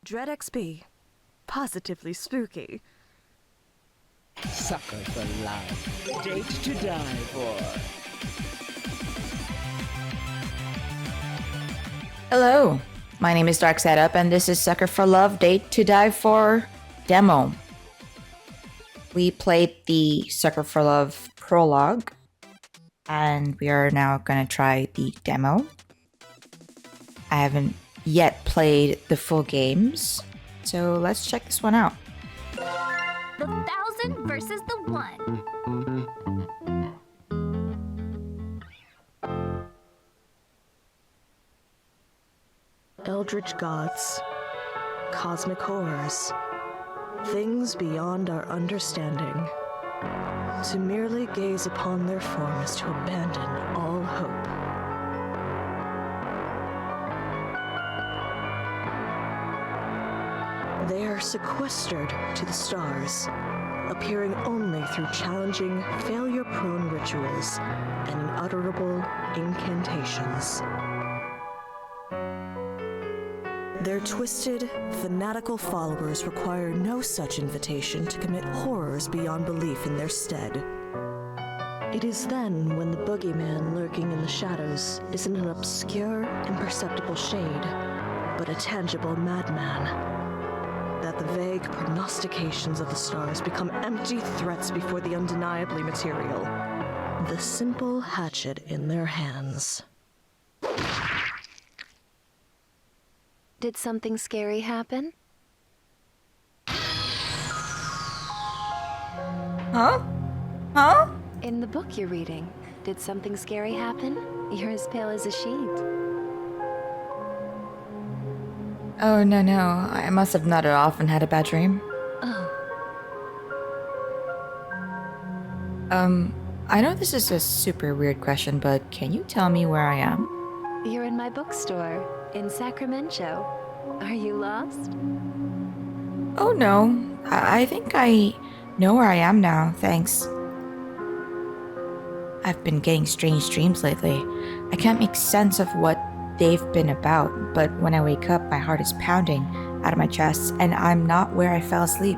Dread XP. Positively spooky. Sucker for love. Date to die for. Hello, my name is darksideup, and this is Sucker for Love Date to Die For demo. We played the Sucker for Love prologue, and we are now going to try the demo. I haven't yet played the full games, so let's check this one out. The 1,000 versus the 1. Eldritch gods. Cosmic horrors. Things beyond our understanding. To merely gaze upon their form is to abandon all hope. They are sequestered to the stars, appearing only through challenging, failure-prone rituals and unutterable incantations. Their twisted, fanatical followers require no such invitation to commit horrors beyond belief in their stead. It is then when the boogeyman lurking in the shadows isn't an obscure, imperceptible shade, but a tangible madman, that the vague prognostications of the stars become empty threats before the undeniably material. The simple hatchet in their hands. Did something scary happen? Huh? In the book you're reading, did something scary happen? You're as pale as a sheet. Oh, no. I must have nodded off and had a bad dream. Oh, I know this is a super weird question, but can you tell me where I am? you're in my bookstore in Sacramento. Are you lost? Oh, no. I think I know where I am now, thanks. I've been getting strange dreams lately. I can't make sense of what they've been about, but when I wake up, my heart is pounding out of my chest, and I'm not where I fell asleep.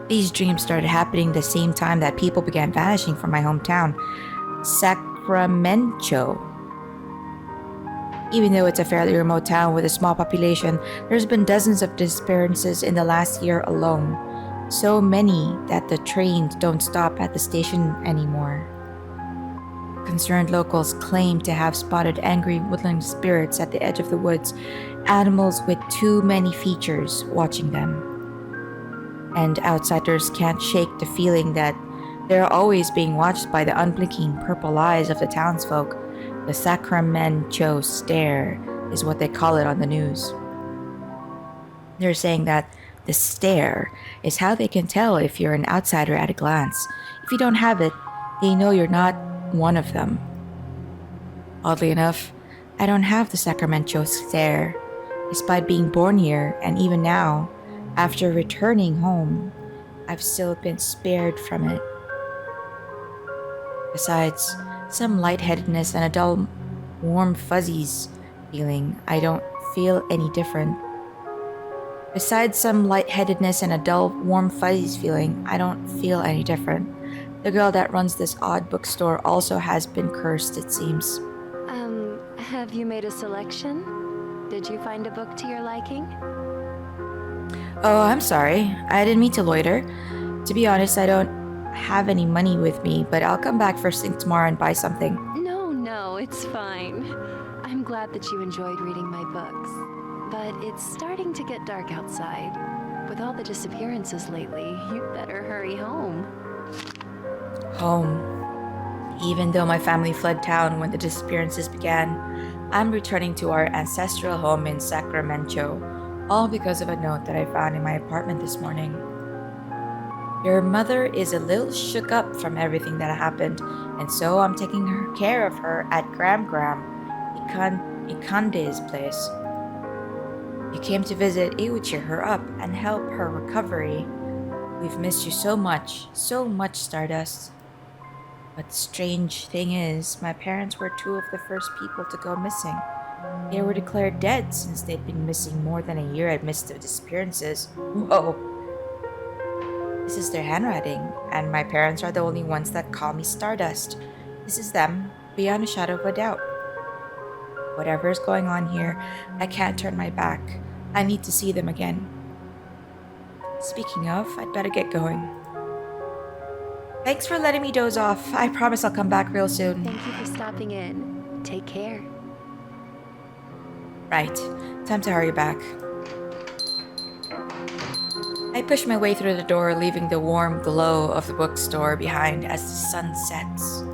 These dreams started happening the same time that people began vanishing from my hometown, Sacramento. Even though it's a fairly remote town with a small population, there's been dozens of disappearances in the last year alone. So many that the trains don't stop at the station anymore. Concerned locals claim to have spotted angry woodland spirits at the edge of the woods, animals with too many features watching them. And outsiders can't shake the feeling that they're always being watched by the unblinking purple eyes of the townsfolk. The Sacramento stare is what they call it on the news. They're saying that the stare is how they can tell if you're an outsider at a glance. If you don't have it, they know you're not one of them. Oddly enough, I don't have the Sacramento stare, despite being born here, and even now, after returning home, I've still been spared from it. Besides some lightheadedness and a dull, warm fuzzies feeling, I don't feel any different. The girl that runs this odd bookstore also has been cursed, it seems. Have you made a selection? Did you find a book to your liking? Oh, I'm sorry. I didn't mean to loiter. To be honest, I don't have any money with me, but I'll come back first thing tomorrow and buy something. No, it's fine. I'm glad that you enjoyed reading my books. But it's starting to get dark outside. With all the disappearances lately, you'd better hurry home. Home. Even though my family fled town when the disappearances began, I'm returning to our ancestral home in Sacramento, all because of a note that I found in my apartment this morning. Your mother is a little shook up from everything that happened, and so I'm taking care of her at Gram Ikande's place. You came to visit, it would cheer her up and help her recovery. We've missed you so much, Stardust. But the strange thing is, my parents were two of the first people to go missing They were declared dead since they'd been missing more than a year amidst the disappearances. Whoa. This is their handwriting, and my parents are the only ones that call me Stardust. This is them, beyond a shadow of a doubt. Whatever is going on here, I can't turn my back. I need to see them again. Speaking of, I'd better get going. Thanks for letting me doze off. I promise I'll come back real soon. Thank you for stopping in. Take care. Right, time to hurry back. I push my way through the door, leaving the warm glow of the bookstore behind as the sun sets.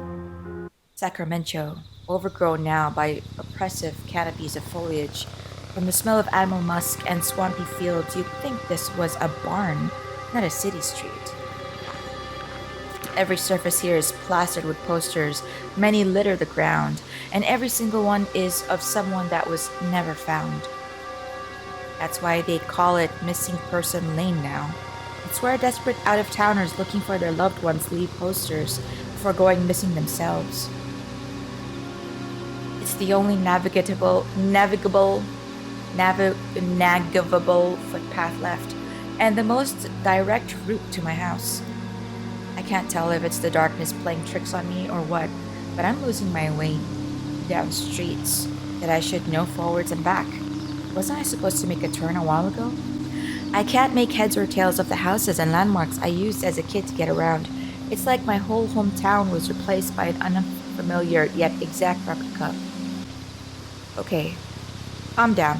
Sacramento, overgrown now by oppressive canopies of foliage. From the smell of animal musk and swampy fields, you'd think this was a barn, not a city street. Every surface here is plastered with posters, many litter the ground, and every single one is of someone that was never found. That's why they call it Missing Person Lane now. It's where desperate out-of-towners looking for their loved ones leave posters before going missing themselves. It's the only navigable footpath left, and the most direct route to my house. I can't tell if it's the darkness playing tricks on me or what, but I'm losing my way down streets that I should know forwards and back. Wasn't I supposed to make a turn a while ago? I can't make heads or tails of the houses and landmarks I used as a kid to get around. It's like my whole hometown was replaced by an unfamiliar yet exact replica. Okay, calm down.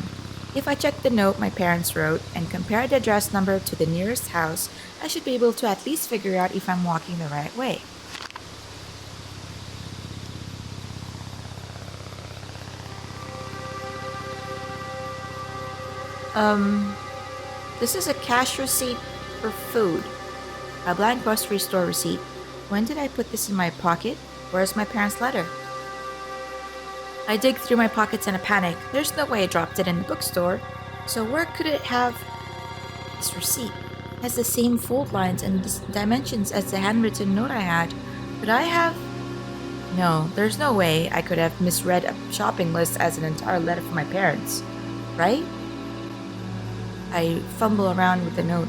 If I check the note my parents wrote and compare the address number to the nearest house, I should be able to at least figure out if I'm walking the right way. This is a cash receipt for food. A blank grocery store receipt. When did I put this in my pocket? Where's my parents' letter? I dig through my pockets in a panic. There's no way I dropped it in the bookstore. So where could it have? This receipt has the same fold lines and dimensions as the handwritten note I had. Could I have? No, there's no way I could have misread a shopping list as an entire letter from my parents. Right? I fumble around with the note,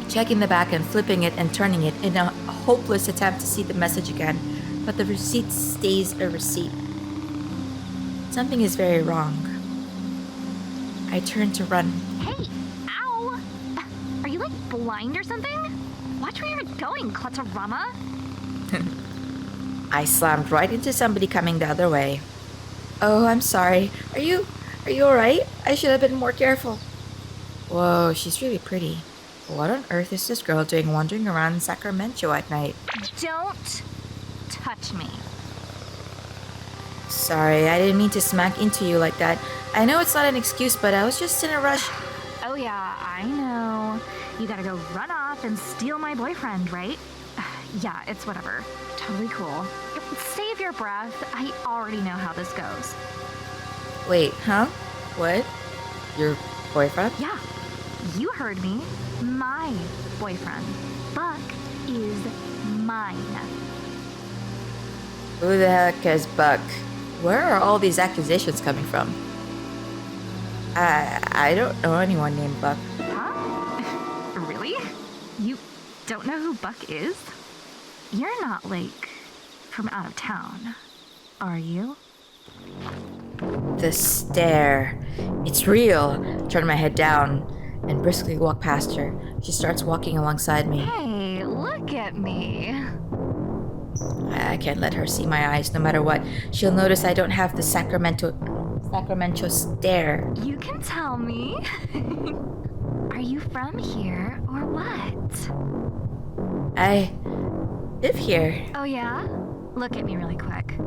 checking the back and flipping it and turning it in a hopeless attempt to see the message again, but the receipt stays a receipt. Something is very wrong. I turn to run. Hey! Ow! Are you like blind or something? Watch where you're going, Clutterama! I slammed right into somebody coming the other way. Oh, I'm sorry. Are you alright? I should have been more careful. Whoa, she's really pretty. What on earth is this girl doing wandering around Sacramento at night? Don't touch me. Sorry, I didn't mean to smack into you like that. I know it's not an excuse, but I was just in a rush. Oh yeah, I know. You gotta go run off and steal my boyfriend, right? Yeah, it's whatever. Totally cool. Save your breath. I already know how this goes. Wait, huh? What? Your boyfriend? Yeah, you heard me. My boyfriend. Buck is mine. Who the heck is Buck? Where are all these accusations coming from? I don't know anyone named Buck. Huh? Really? You don't know who Buck is? You're not, like, from out of town, are you? The stare. It's real. Turn my head down and briskly walk past her. She starts walking alongside me. Hey, look at me. I can't let her see my eyes no matter what. She'll notice I don't have the Sacramento stare. You can tell me. Are you from here or what? I live here. Oh yeah? Look at me really quick.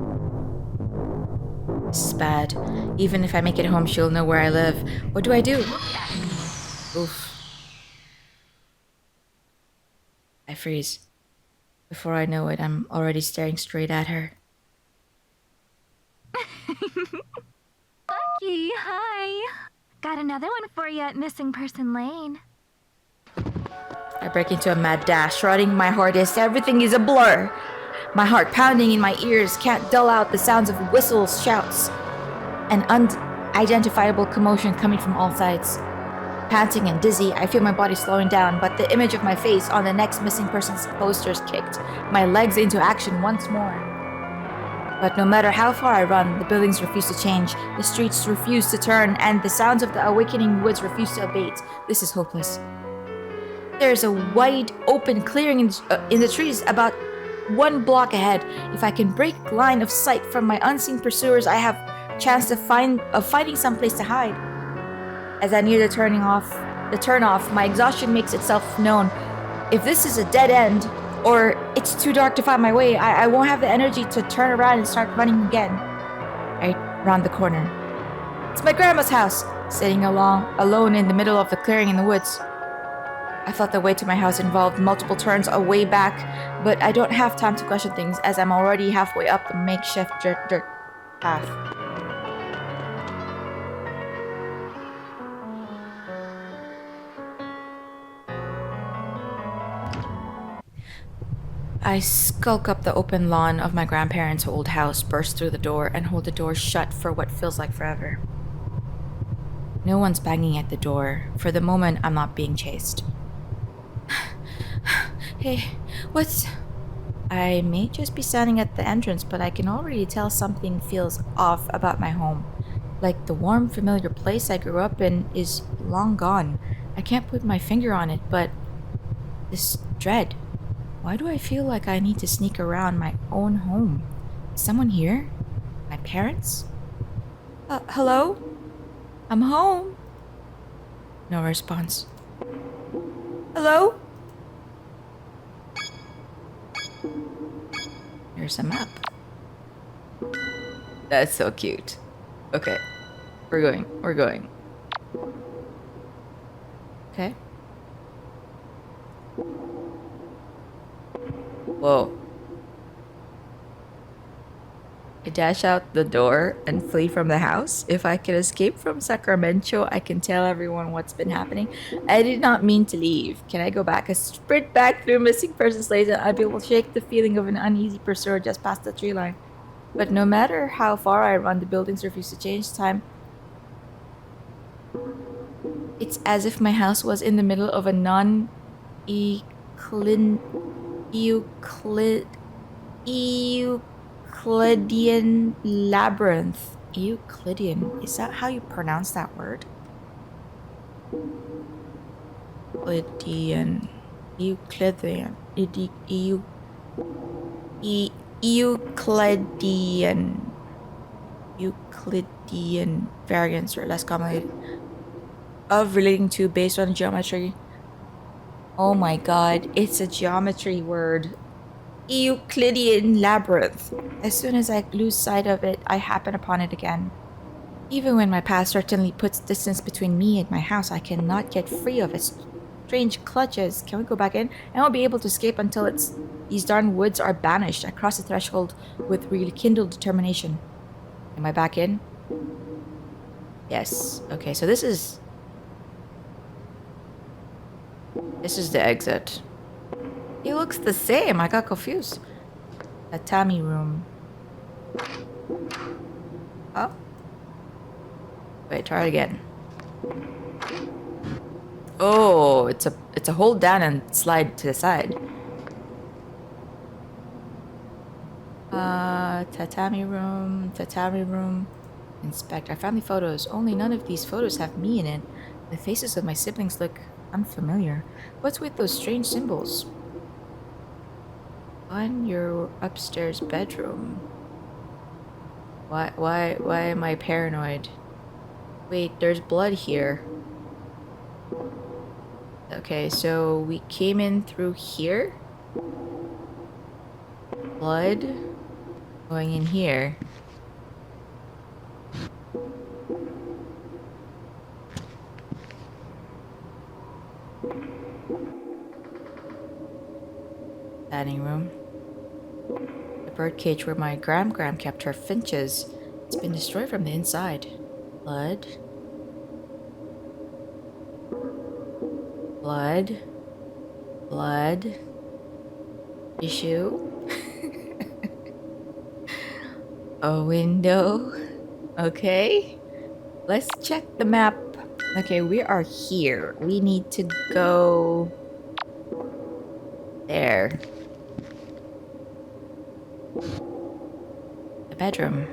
This is bad. Even if I make it home, she'll know where I live. What do I do? Look at me. Oof. I freeze. Before I know it, I'm already staring straight at her. Bucky, hi. Got another one for you at Missing Person Lane. I break into a mad dash, running my hardest. Everything is a blur. My heart pounding in my ears can't dull out the sounds of whistles, shouts, and unidentifiable commotion coming from all sides. Panting and dizzy, I feel my body slowing down, but the image of my face on the next missing person's posters kicked my legs into action once more. But no matter how far I run, the buildings refuse to change, the streets refuse to turn, and the sounds of the awakening woods refuse to abate. This is hopeless. There's a wide open clearing in the trees about 1 block ahead. If I can break line of sight from my unseen pursuers, I have a chance of finding some place to hide. As I near the turn-off, my exhaustion makes itself known. If this is a dead end, or it's too dark to find my way, I won't have the energy to turn around and start running again. I round the corner. It's my grandma's house, sitting alone in the middle of the clearing in the woods. I thought the way to my house involved multiple turns away back, but I don't have time to question things as I'm already halfway up the makeshift dirt path. I skulk up the open lawn of my grandparents' old house, burst through the door, and hold the door shut for what feels like forever. No one's banging at the door. For the moment, I'm not being chased. Hey, what's... I may just be standing at the entrance, but I can already tell something feels off about my home. Like the warm, familiar place I grew up in is long gone. I can't put my finger on it, but this dread... Why do I feel like I need to sneak around my own home? Is someone here? My parents? Hello? I'm home. No response. Hello? Here's a map. That's so cute. Okay. We're going. Okay. Whoa. I dash out the door and flee from the house. If I can escape from Sacramento, I can tell everyone what's been happening. I did not mean to leave. Can I go back? I sprint back through missing persons lanes and I'll be able to shake the feeling of an uneasy pursuer just past the tree line. But no matter how far I run, the buildings refuse to change time. It's as if my house was in the middle of a Euclidean labyrinth. Euclidean. Is that how you pronounce that word? Euclidean. Euclidean. Euclidean variants are less commonly of relating to based on geometry. Oh my god, it's a geometry word. Euclidean labyrinth. As soon as I lose sight of it, I happen upon it again. Even when my past certainly puts distance between me and my house, I cannot get free of its strange clutches. Can we go back in? I won't be able to escape until these darn woods are banished. I cross the threshold with rekindled determination. Am I back in? Yes. Okay, so this is the exit. It looks the same. I got confused. A Tammy room. Oh. Wait, try it again. Oh, it's a hold down and slide to the side. Tatami room. Inspect. I found the photos. Only none of these photos have me in it. The faces of my siblings look unfamiliar. What's with those strange symbols? On your upstairs bedroom. Why am I paranoid? Wait, there's blood here. Okay, so we came in through here. Blood going in here. Dining room. The birdcage where my gram kept her finches. It's been destroyed from the inside. Blood. Tissue. A window. Okay. Let's check the map. Okay, we are here. We need to go there. The bedroom.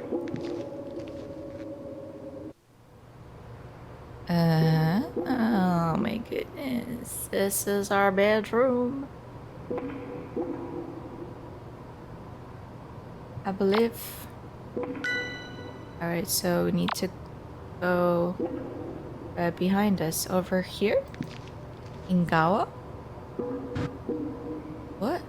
Oh my goodness. This is our bedroom. I believe. Alright, so we need to go behind us over here. Ingawa? What?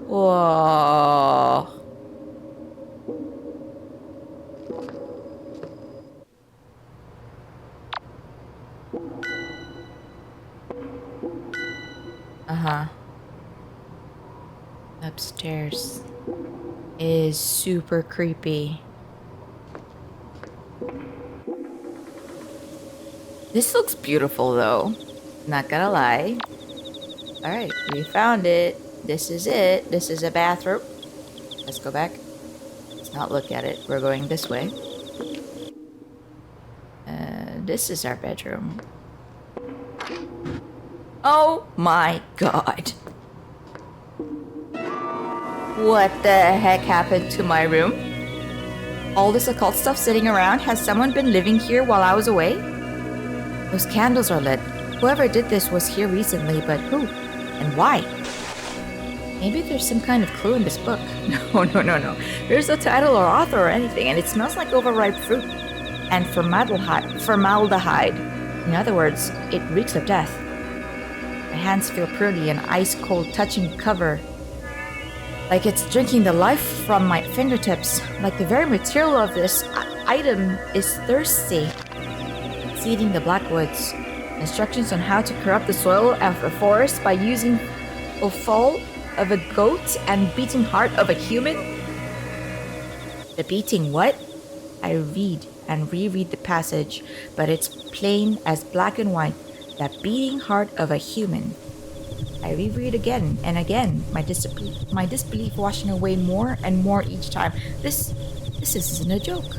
Whoa. Upstairs is super creepy. This looks beautiful though. Not gonna lie. Alright, we found it. This is it. This is a bathroom. Let's go back. Let's not look at it. We're going this way. This is our bedroom. Oh my god. What the heck happened to my room? All this occult stuff sitting around? Has someone been living here while I was away? Those candles are lit. Whoever did this was here recently, but who? And why? Maybe there's some kind of clue in this book. No. There's no title or author or anything, and it smells like overripe fruit. And formaldehyde. In other words, it reeks of death. My hands feel pretty, an ice-cold touching cover. Like it's drinking the life from my fingertips. Like the very material of this item is thirsty. It's eating the blackwoods. Instructions on how to corrupt the soil of a forest by using offal of a goat and beating heart of a human? The beating what? I read and reread the passage, but it's plain as black and white. The beating heart of a human. I reread again and again, my disbelief washing away more and more each time. This isn't a joke.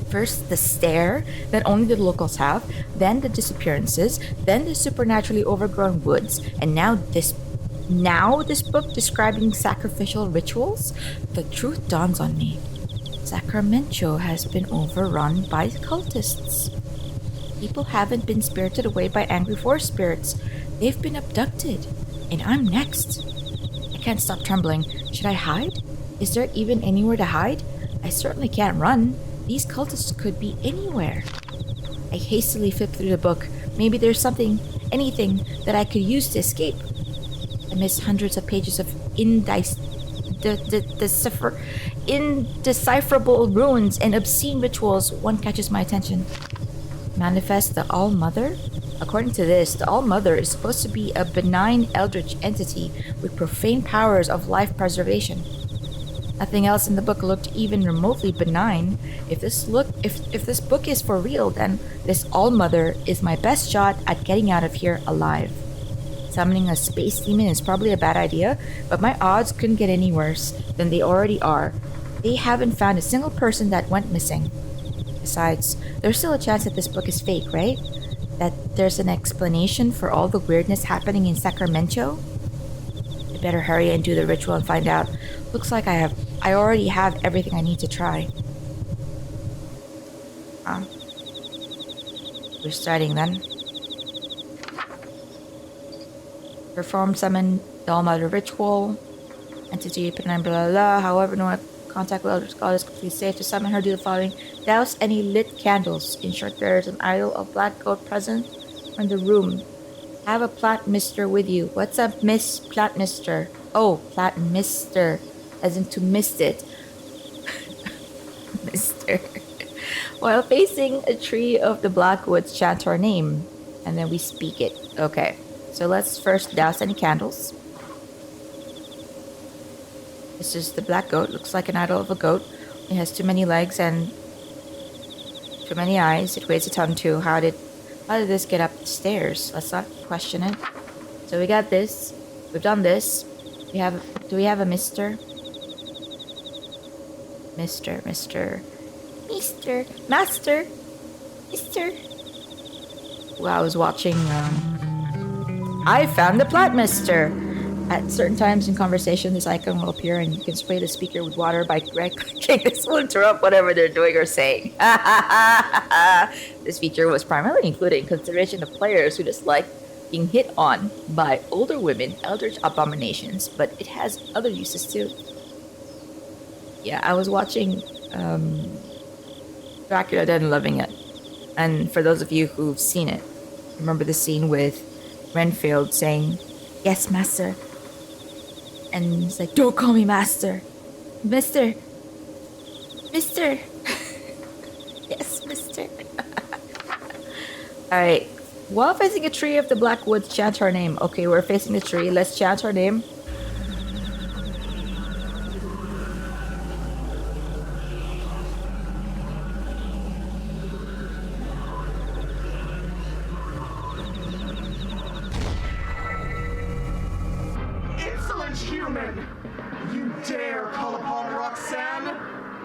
First the stare that only the locals have, then the disappearances, then the supernaturally overgrown woods, and now this book describing sacrificial rituals. The truth dawns on me. Sacramento has been overrun by cultists. People haven't been spirited away by angry forest spirits. They've been abducted, and I'm next. I can't stop trembling. Should I hide? Is there even anywhere to hide? I certainly can't run. These cultists could be anywhere. I hastily flip through the book. Maybe there's anything that I could use to escape. I miss hundreds of pages of indecipherable runes and obscene rituals. One catches my attention. Manifest the All-Mother? According to this, the All-Mother is supposed to be a benign eldritch entity with profane powers of life preservation. Nothing else in the book looked even remotely benign. If this book is for real, then this All-Mother is my best shot at getting out of here alive. Summoning a space demon is probably a bad idea, but my odds couldn't get any worse than they already are. They haven't found a single person that went missing. Besides, there's still a chance that this book is fake, right? That there's an explanation for all the weirdness happening in Sacramento? I better hurry and do the ritual and find out. Looks like I already have everything I need to try. We're starting then. Perform summon the All-Mother ritual. Entity, blah, blah, blah. However, no contact with Eldritch God is completely safe. To summon her, do the following. Douse any lit candles. In short, there is an idol of black goat present in the room. Have a plant mister with you. What's up, Miss Plant Mister? Oh, Plant Mister. As in to mist it. Mister. While facing a tree of the Blackwoods, chant our name. And then we speak it. Okay. So let's first douse any candles. This is the black goat. Looks like an idol of a goat. It has too many legs and too many eyes. It weighs a ton too. How did How did this get up the stairs? Let's not question it. So we got this. We've done this. Do we have a Mister? Mister. Well, I was watching, I found the plant mister! At certain times in conversation, this icon will appear and you can spray the speaker with water by right-clicking. This will interrupt whatever they're doing or saying. This feature was primarily included in consideration of players who dislike being hit on by older women, eldritch abominations, but it has other uses too. Yeah, I was watching Dracula Dead and loving it. And for those of you who've seen it, remember the scene with Renfield saying, "Yes, master." And he's like, "Don't call me master. Mister. Yes, mister." Alright. While facing a tree of the Black Woods, chant our name. Okay, we're facing the tree. Let's chant our name. Insolent human! You dare call upon Roxanne?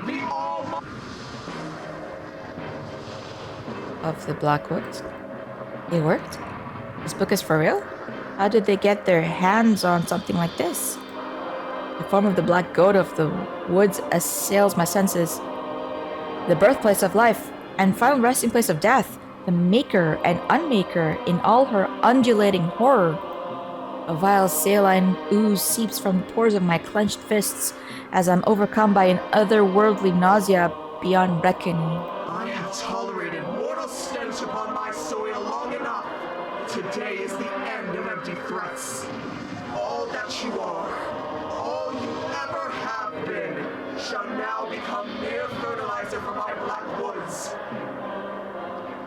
The Almighty Of the Black Woods. It worked? This book is for real? How did they get their hands on something like this? The form of the black goat of the woods assails my senses. The birthplace of life and final resting place of death. The maker and unmaker in all her undulating horror. A vile saline ooze seeps from the pores of my clenched fists as I'm overcome by an otherworldly nausea beyond reckoning. I have tolerated mortal stench upon my soil long enough. Today is the end of empty threats. All that you are, all you ever have been, shall now become mere fertilizer for my black woods.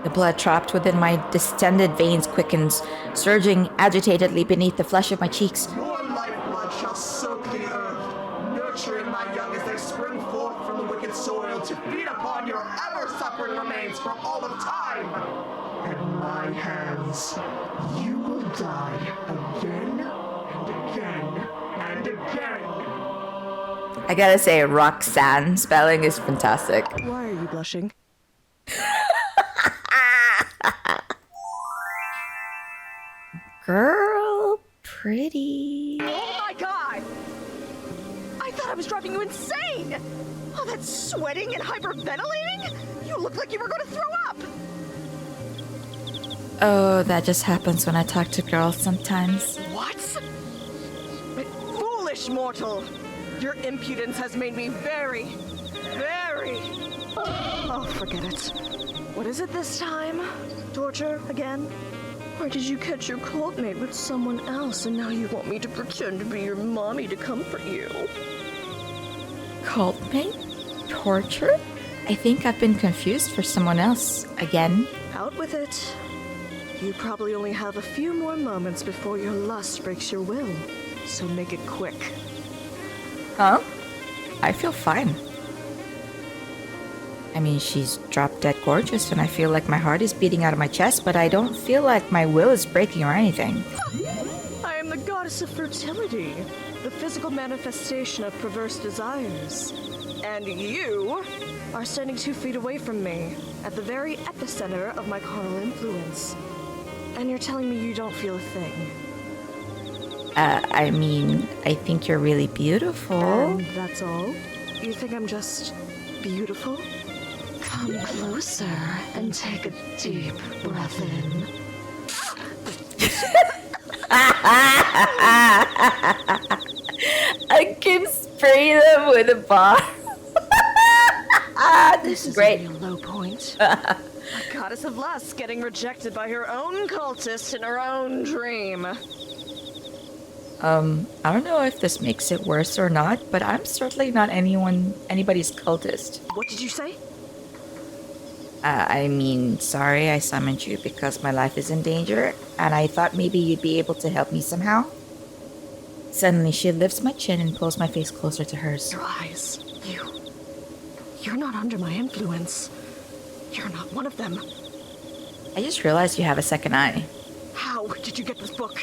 The blood trapped within my distended veins quickens, surging agitatedly beneath the flesh of my cheeks. Your lifeblood shall soak the earth, nurturing my young as they spring forth from the wicked soil to feed upon your ever-suffering remains for all of time. In my hands, you will die again and again and again. I gotta say, Roxanne spelling is fantastic. Why are you blushing? Girl, pretty. Oh my god! I thought I was driving you insane! All that sweating and hyperventilating? You look like you were going to throw up! Oh, that just happens when I talk to girls sometimes. What? Foolish mortal! Your impudence has made me very... Oh, forget it. What is it this time? Torture again? Or did you catch your cult mate with someone else and now you want me to pretend to be your mommy to comfort you? Cult mate? Torture? I think I've been confused for someone else again. Out with it. You probably only have a few more moments before your lust breaks your will, so make it quick. Huh? I feel fine. I mean, she's drop dead gorgeous and I feel like my heart is beating out of my chest, but I don't feel like my will is breaking or anything. I am the goddess of fertility, the physical manifestation of perverse desires. And you are standing 2 feet away from me, at the very epicenter of my carnal influence. And you're telling me you don't feel a thing. I mean, I think you're really beautiful. And that's all? You think I'm just beautiful? Come closer and take a deep breath in. I can spray them with a bar. This is great. A real low point. A goddess of lust getting rejected by her own cultist in her own dream. I don't know if this makes it worse or not, but I'm certainly not anybody's cultist. What did you say? I mean, sorry I summoned you because my life is in danger, and I thought maybe you'd be able to help me somehow. Suddenly, she lifts my chin and pulls my face closer to hers. Your eyes. You're not under my influence. You're not one of them. I just realized you have a second eye. How did you get this book?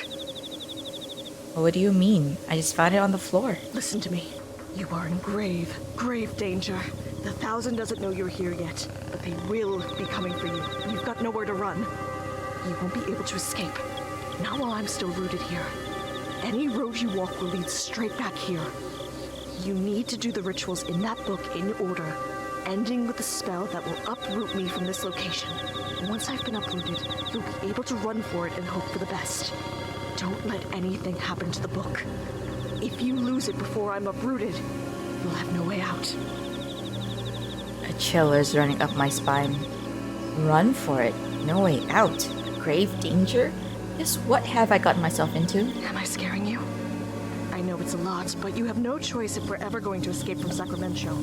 What do you mean? I just found it on the floor. Listen to me. You are in grave, grave danger. The Thousand doesn't know you're here yet, but they will be coming for you. You've got nowhere to run. You won't be able to escape. Not while I'm still rooted here. Any road you walk will lead straight back here. You need to do the rituals in that book in order, ending with the spell that will uproot me from this location. Once I've been uprooted, you'll be able to run for it and hope for the best. Don't let anything happen to the book. If you lose it before I'm uprooted, you'll have no way out. A chill is running up my spine. Run for it. No way out. Grave danger? Just what have I gotten myself into? Am I scaring you? I know it's a lot, but you have no choice if we're ever going to escape from Sacramento.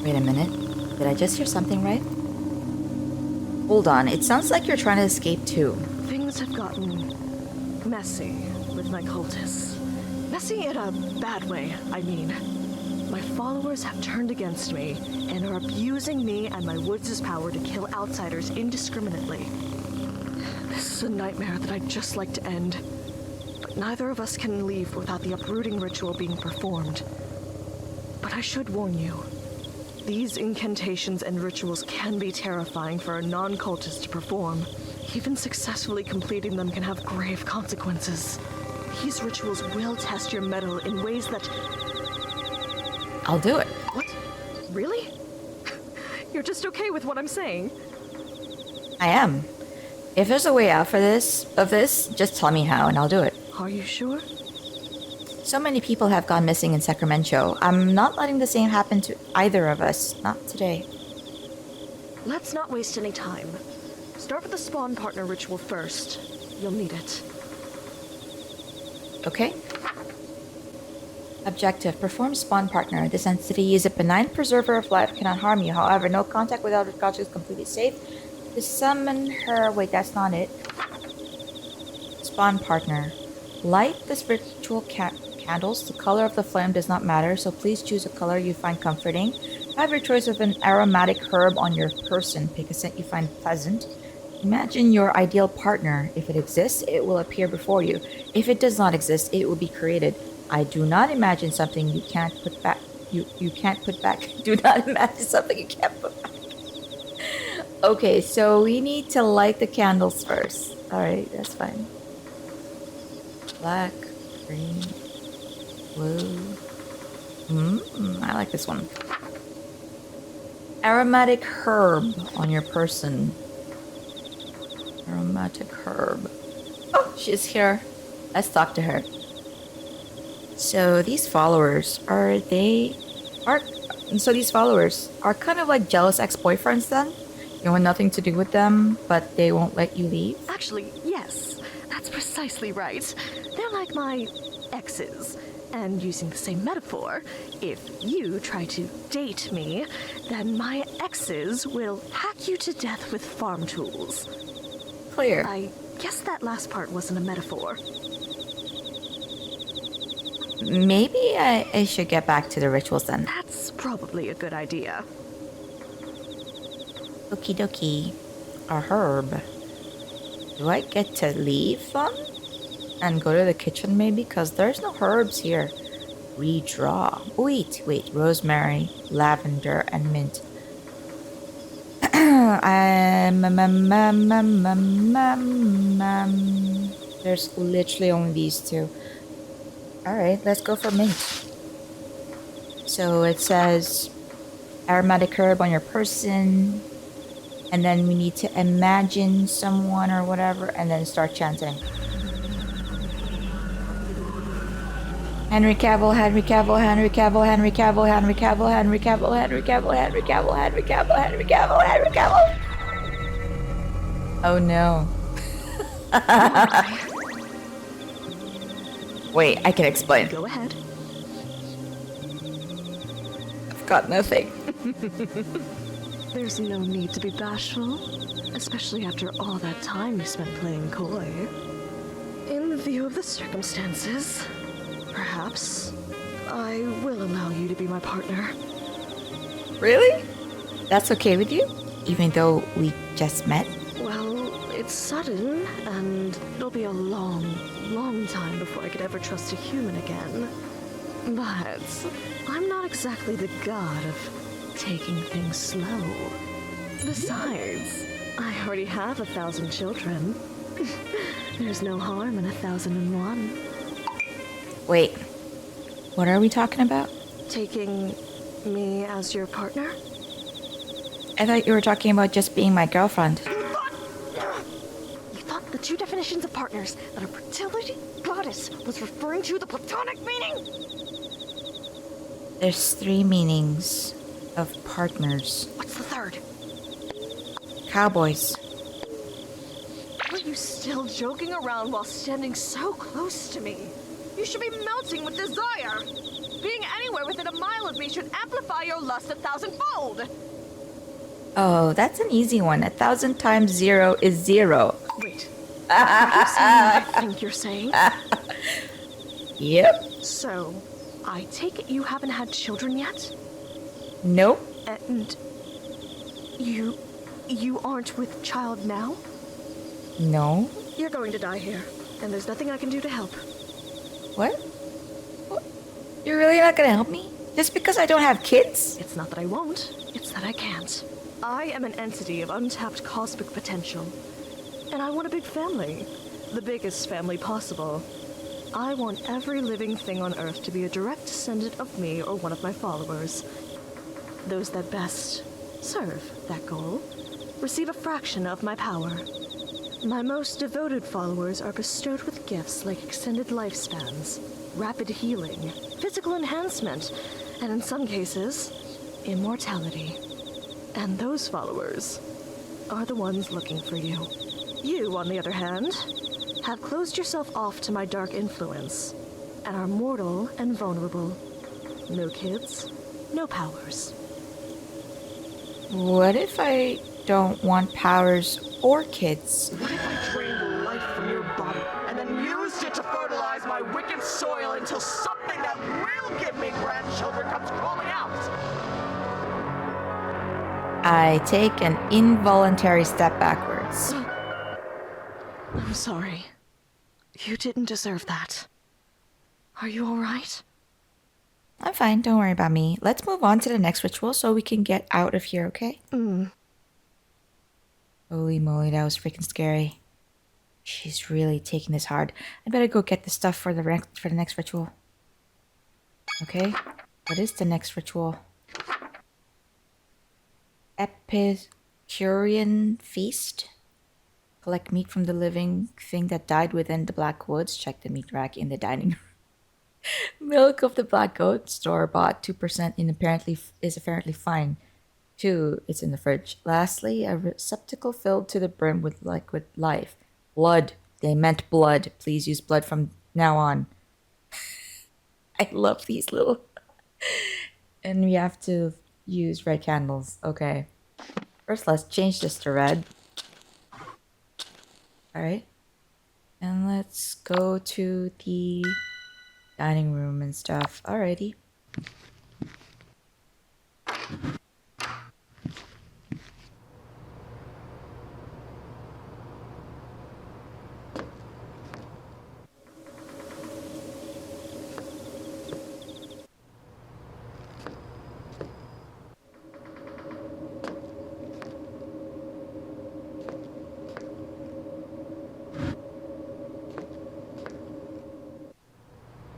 Wait a minute. Did I just hear something right? Hold on. It sounds like you're trying to escape too. Things have gotten messy with my cultists. Messy in a bad way, I mean. My followers have turned against me and are abusing me and my woods' power to kill outsiders indiscriminately. This is a nightmare that I'd just like to end. But neither of us can leave without the uprooting ritual being performed. But I should warn you. These incantations and rituals can be terrifying for a non-cultist to perform. Even successfully completing them can have grave consequences. These rituals will test your mettle in ways that... I'll do it. What? Really? You're just okay with what I'm saying? I am. If there's a way out for this, just tell me how and I'll do it. Are you sure? So many people have gone missing in Sacramento. I'm not letting the same happen to either of us. Not today. Let's not waste any time. Start with the spawn partner ritual first. You'll need it. Okay. Objective. Perform spawn partner. This entity is a benign preserver of life, cannot harm you. However, no contact with eldritch objects is completely safe. To summon her... Wait, that's not it. Spawn partner. Light the spiritual candles. The color of the flame does not matter, so please choose a color you find comforting. Have your choice of an aromatic herb on your person. Pick a scent you find pleasant. Imagine your ideal partner. If it exists, it will appear before you. If it does not exist, it will be created. I do not imagine something you can't put back. You can't put back. Do not imagine something you can't put back. Okay, so we need to light the candles first. Alright, that's fine. Black, green, blue. I like this one. Aromatic herb on your person. Aromatic herb. Oh, she's here. Let's talk to her. So these followers are kind of like jealous ex-boyfriends then? You want nothing to do with them, but they won't let you leave? Actually, yes. That's precisely right. They're like my exes. And using the same metaphor, if you try to date me, then my exes will hack you to death with farm tools. Clear. I guess that last part wasn't a metaphor. Maybe I should get back to the rituals then. That's probably a good idea. Okie dokie. A herb. Do I get to leave them? And go to the kitchen maybe? Because there's no herbs here. Redraw. Wait. Rosemary, lavender, and mint. There's literally only these two. Alright, let's go for mint. So it says aromatic herb on your person. And then we need to imagine someone or whatever and then start chanting. Henry Cavill. Oh no. Wait, I can explain. Go ahead. I've got nothing. There's no need to be bashful, especially after all that time you spent playing coy. In view of the circumstances, perhaps I will allow you to be my partner. Really? That's okay with you? even though we just met? Well, it's sudden, and it'll be a long, long time before I could ever trust a human again. But I'm not exactly the god of taking things slow. Besides, I already have 1,000 children. There's no harm in 1,001. Wait, what are we talking about? Taking me as your partner? I thought you were talking about just being my girlfriend. You thought the two definitions of partners that a fertility goddess was referring to the platonic meaning? There's 3 meanings of partners. What's the third? Cowboys. Are you still joking around while standing so close to me? You should be melting with desire. Being anywhere within a mile of me should amplify your lust 1,000-fold. Oh, that's an easy one. 1,000 times 0 is 0. Wait. Are you saying what I think you're saying? Yep. So, I take it you haven't had children yet? Nope. And you aren't with child now? No. You're going to die here, and there's nothing I can do to help. What? You're really not gonna help me? Just because I don't have kids? It's not that I won't, it's that I can't. I am an entity of untapped cosmic potential, and I want a big family. The biggest family possible. I want every living thing on Earth to be a direct descendant of me or one of my followers. Those that best serve that goal receive a fraction of my power. My most devoted followers are bestowed with gifts like extended lifespans, rapid healing, physical enhancement, and in some cases, immortality. And those followers are the ones looking for you. You, on the other hand, have closed yourself off to my dark influence and are mortal and vulnerable. No kids, no powers. What if I don't want powers or kids? What if I drained the life from your body and then used it to fertilize my wicked soil until something that will give me grandchildren comes crawling out? I take an involuntary step backwards. I'm sorry. You didn't deserve that. Are you all right? I'm fine, don't worry about me. Let's move on to the next ritual so we can get out of here, okay? Holy moly, that was freaking scary. She's really taking this hard. I better go get the stuff for the next ritual. Okay, what is the next ritual? Epicurean feast. Collect meat from the living thing that died within the black woods. Check the meat rack in the dining room. Milk of the black goat, store-bought, 2% is apparently fine. 2, it's in the fridge. Lastly, a receptacle filled to the brim with liquid life. Blood. They meant blood. Please use blood from now on. I love these little... And we have to use red candles. Okay. First, let's change this to red. Alright. And let's go to the dining room and stuff. Alrighty.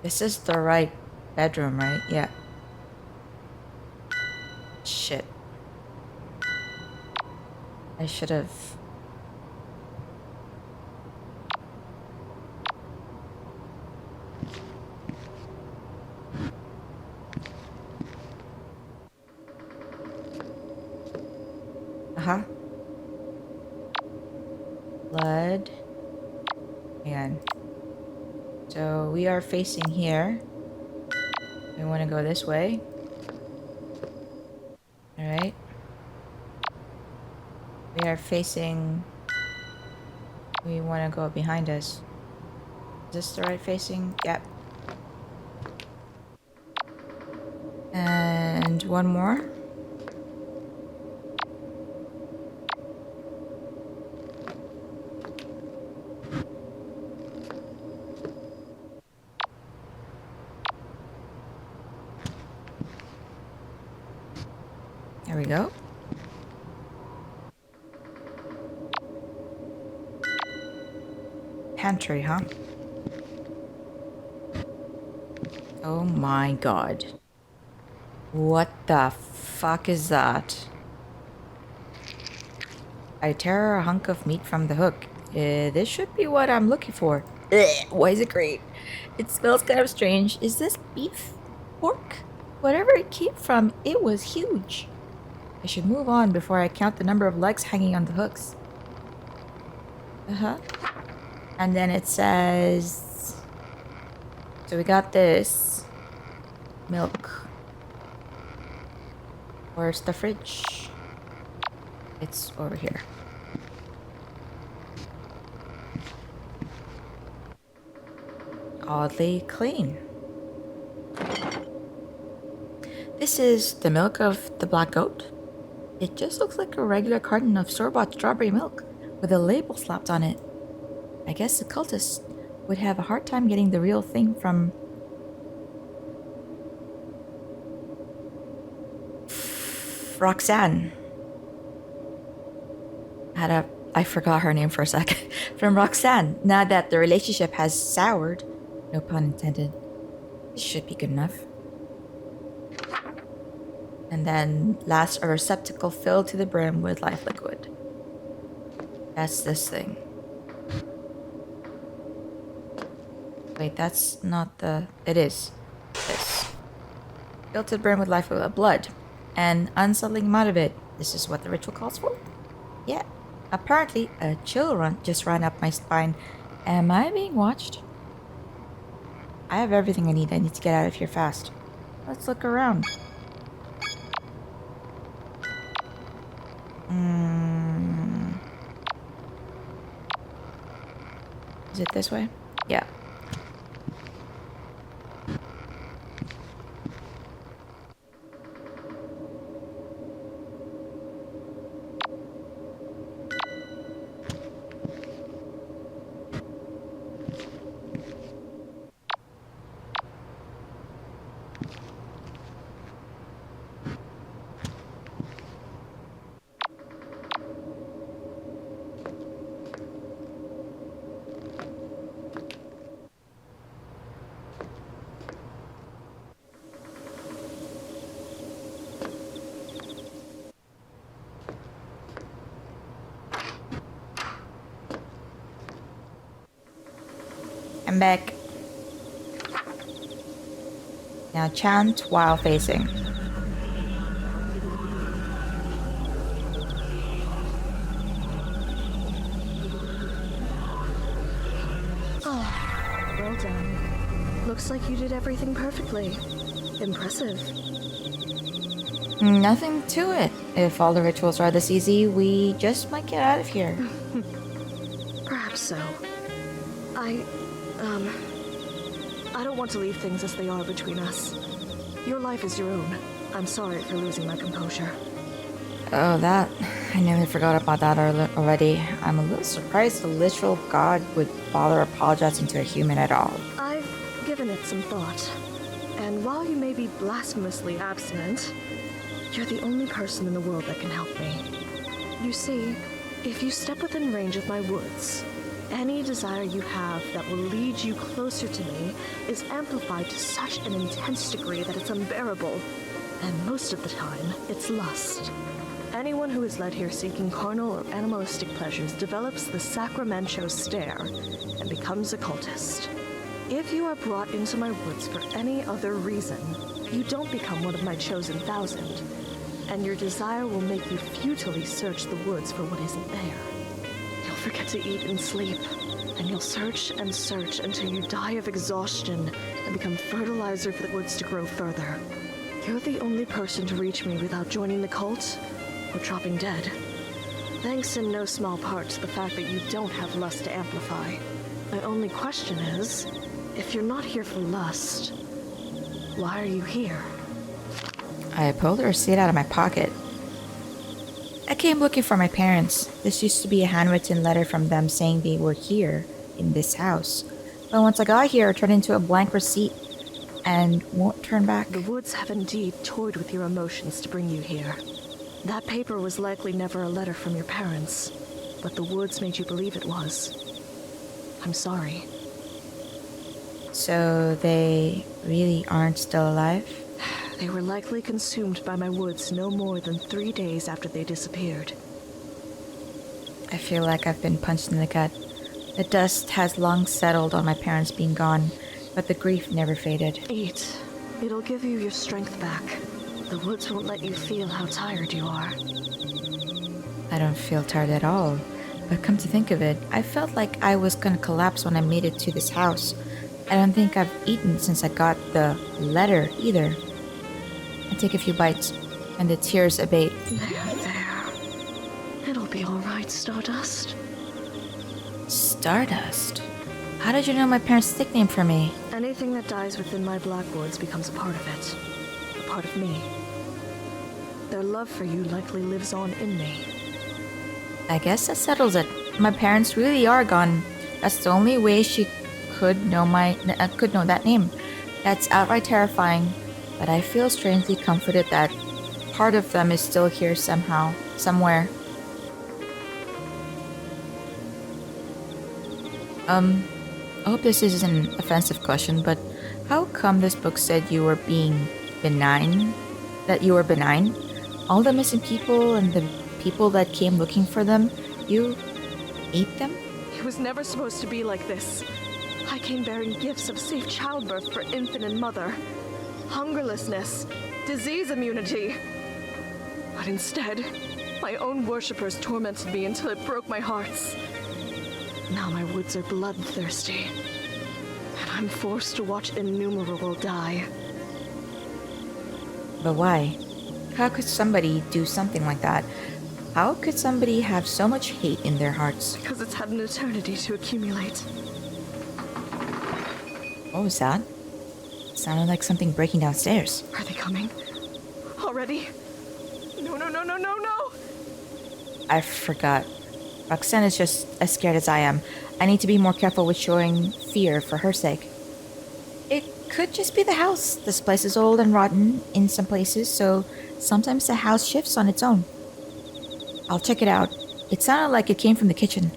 This is the right bedroom, right? Yeah. Shit. I should have... Uh-huh. Blood. Hang on. So we are facing here. We want to go this way. Alright. We are facing... We want to go behind us. Is this the right facing? Yep. And one more. There we go. Pantry, huh? Oh my god. What the fuck is that? I tear a hunk of meat from the hook. This should be what I'm looking for. Ugh, why is it great? It smells kind of strange. Is this beef? Pork? Whatever it came from, it was huge. I should move on before I count the number of legs hanging on the hooks. And then it says... So we got this. Milk. Where's the fridge? It's over here. Oddly clean. This is the milk of the black goat. It just looks like a regular carton of store-bought strawberry milk with a label slapped on it. I guess the cultists would have a hard time getting the real thing from Roxanne. I forgot her name for a second. From Roxanne. Now that the relationship has soured, no pun intended, this should be good enough. And then last, a receptacle filled to the brim with life liquid. That's this thing. Wait, that's not the... It is. This. Filled to the brim with life liquid, blood. And unsettling amount of it. This is what the ritual calls for? Yeah. Apparently, a chill just ran up my spine. Am I being watched? I have everything I need. I need to get out of here fast. Let's look around. Is it this way? Yeah. I'm back. Now chant while facing. Oh, well done. Looks like you did everything perfectly. Impressive. Nothing to it. If all the rituals are this easy, we just might get out of here. Perhaps so. I don't want to leave things as they are between us. Your life is your own. I'm sorry for losing my composure. Oh, that. I nearly forgot about that already. I'm a little surprised the literal god would bother apologizing to a human at all. I've given it some thought. And while you may be blasphemously abstinent, you're the only person in the world that can help me. You see, if you step within range of my woods, any desire you have that will lead you closer to me is amplified to such an intense degree that it's unbearable. And most of the time, it's lust. Anyone who is led here seeking carnal or animalistic pleasures develops the Sacramento stare and becomes a cultist. If you are brought into my woods for any other reason, you don't become one of my chosen 1,000, and your desire will make you futilely search the woods for what isn't there. You'll forget to eat and sleep, and you'll search and search until you die of exhaustion and become fertilizer for the woods to grow further. You're the only person to reach me without joining the cult or dropping dead. Thanks in no small part to the fact that you don't have lust to amplify. My only question is, if you're not here for lust, why are you here? I pulled a receipt out of my pocket. I came looking for my parents. This used to be a handwritten letter from them saying they were here, in this house. But once I got here, it turned into a blank receipt and won't turn back. The woods have indeed toyed with your emotions to bring you here. That paper was likely never a letter from your parents, but the woods made you believe it was. I'm sorry. So they really aren't still alive? They were likely consumed by my woods no more than 3 days after they disappeared. I feel like I've been punched in the gut. The dust has long settled on my parents being gone, but the grief never faded. Eat. It'll give you your strength back. The woods won't let you feel how tired you are. I don't feel tired at all. But come to think of it, I felt like I was gonna collapse when I made it to this house. I don't think I've eaten since I got the letter either. I take a few bites, and the tears abate. There. It'll be all right, Stardust. Stardust? How did you know my parents' nickname for me? Anything that dies within my Blackwoods becomes a part of it. A part of me. Their love for you likely lives on in me. I guess that settles it. My parents really are gone. That's the only way she could know that name. That's outright terrifying, but I feel strangely comforted that part of them is still here somehow, somewhere. I hope this isn't an offensive question, but how come this book said you were being benign? That you were benign? All the missing people and the people that came looking for them, you ate them? It was never supposed to be like this. I came bearing gifts of safe childbirth for infant and mother, hungerlessness, disease immunity. But instead, my own worshippers tormented me until it broke my hearts. Now my woods are bloodthirsty, and I'm forced to watch innumerable die. But why? How could somebody do something like that? How could somebody have so much hate in their hearts? Because it's had an eternity to accumulate. What was that? It sounded like something breaking downstairs. Are they coming? Already? No, no, no, no, no, no! I forgot. Roxanne is just as scared as I am. I need to be more careful with showing fear for her sake. It could just be the house. This place is old and rotten in some places, so sometimes the house shifts on its own. I'll check it out. It sounded like it came from the kitchen.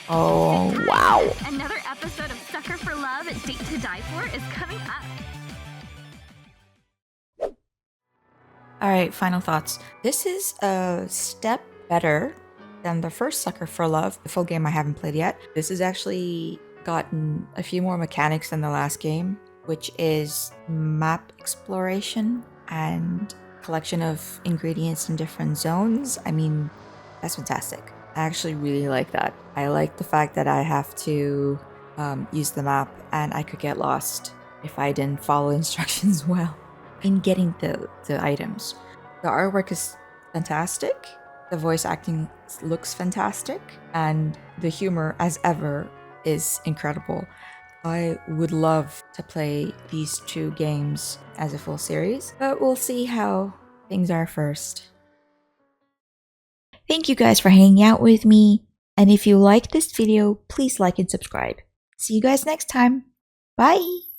Oh, wow. Another episode of Sucker for Love, Date to Die For is coming up. Alright, final thoughts. This is a step better than the first Sucker for Love, the full game I haven't played yet. This has actually gotten a few more mechanics than the last game, which is map exploration and collection of ingredients in different zones. I mean, that's fantastic. I actually really like that. I like the fact that I have to use the map and I could get lost if I didn't follow instructions well in getting the items. The artwork is fantastic. The voice acting looks fantastic. And the humor, as ever, is incredible. I would love to play these two games as a full series, but we'll see how things are first. Thank you guys for hanging out with me. And if you liked this video, please like and subscribe. See you guys next time. Bye!